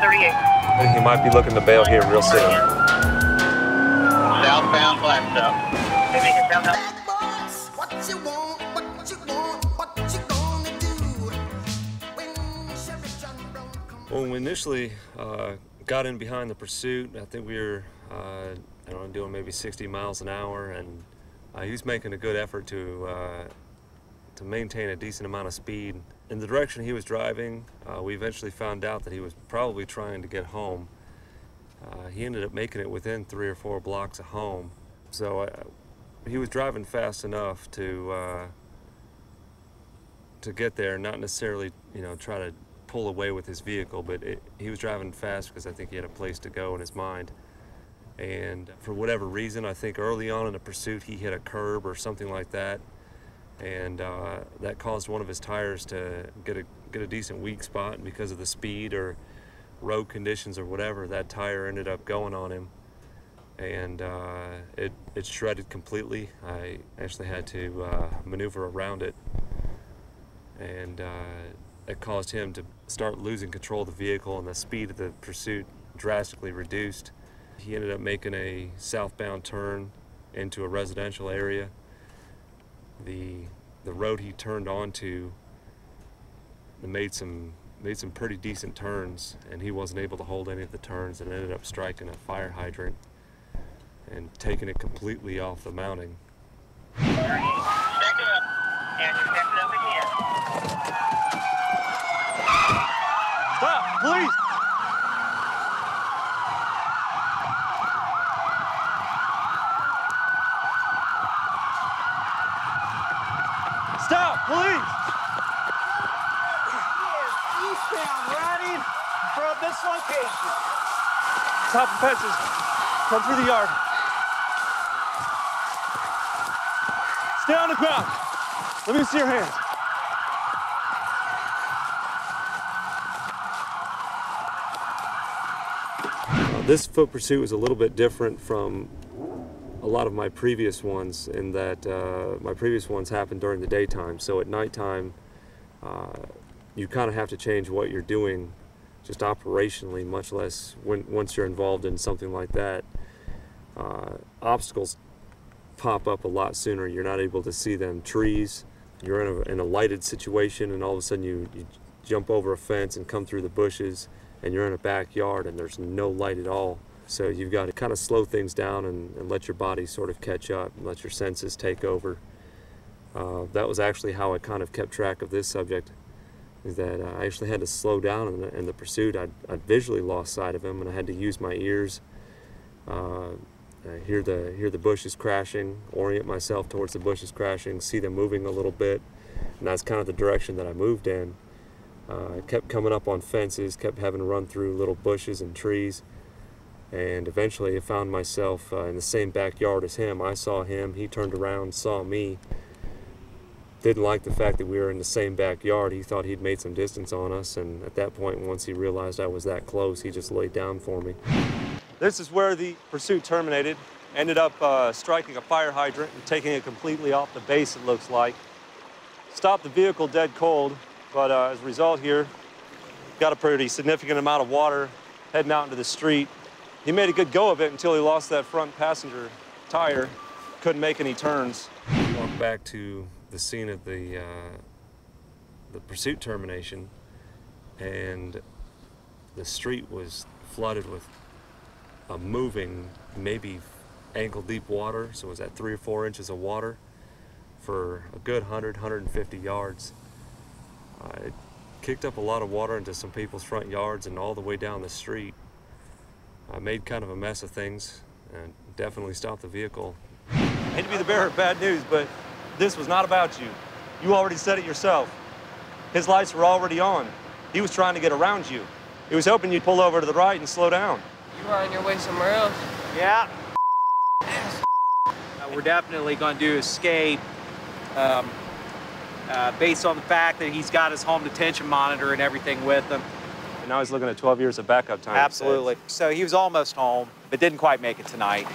38. He might be looking to bail here real soon. Southbound Blackstone. When we initially got in behind the pursuit, I think we were I don't know, doing maybe 60 miles an hour, and he was making a good effort to maintain a decent amount of speed. In the direction he was driving, we eventually found out that he was probably trying to get home. He ended up making it within 3 or 4 blocks of home. So he was driving fast enough to get there, not necessarily, you know, try to pull away with his vehicle, but he was driving fast because I think he had a place to go in his mind. And for whatever reason, I think early on in the pursuit he hit a curb or something like that, and that caused one of his tires to get a decent weak spot. And because of the speed or road conditions or whatever, that tire ended up going on him, and it shredded completely. I actually had to maneuver around it, and it caused him to start losing control of the vehicle, and the speed of the pursuit drastically reduced. He ended up making a southbound turn into a residential area. The road he turned onto made some pretty decent turns, and he wasn't able to hold any of the turns, and ended up striking a fire hydrant and taking it completely off the mounting. Check up. And you're checking up again. Stop, please! Stop, please! Eastbound, riding from this location. Top of fences. Come through the yard. Stay on the ground. Let me see your hands. This foot pursuit was a little bit different from a lot of my previous ones in that my previous ones happened during the daytime. So at nighttime, you kind of have to change what you're doing just operationally, much less once you're involved in something like that. Obstacles pop up a lot sooner. You're not able to see them. Trees, you're in a lighted situation, and all of a sudden you jump over a fence and come through the bushes, and you're in a backyard and there's no light at all. So you've got to kind of slow things down and let your body sort of catch up and let your senses take over. That was actually how I kind of kept track of this subject, is that I actually had to slow down in the pursuit. I'd visually lost sight of him, and I had to use my ears, hear the bushes crashing, orient myself towards the bushes crashing, see them moving a little bit, and that's kind of the direction that I moved in. I kept coming up on fences, kept having to run through little bushes and trees, and eventually I found myself in the same backyard as him. I saw him, he turned around, saw me, didn't like the fact that we were in the same backyard. He thought he'd made some distance on us, and at that point, once he realized I was that close, he just laid down for me. This is where the pursuit terminated. Ended up striking a fire hydrant and taking it completely off the base, it looks like. Stopped the vehicle dead cold, but as a result here, got a pretty significant amount of water heading out into the street. He made a good go of it until he lost that front passenger tire. Couldn't make any turns. Walked back to the scene of the pursuit termination, and the street was flooded with a moving, maybe ankle-deep water. So it was at 3 or 4 inches of water for a good 100, 150 yards. It kicked up a lot of water into some people's front yards and all the way down the street. I made kind of a mess of things and definitely stopped the vehicle. I hate to be the bearer of bad news, but this was not about you. You already said it yourself. His lights were already on. He was trying to get around you. He was hoping you'd pull over to the right and slow down. You were on your way somewhere else? Yeah. We're definitely going to escape based on the fact that he's got his home detention monitor and everything with him. And now he's looking at 12 years of backup time. Absolutely. So he was almost home, but didn't quite make it tonight.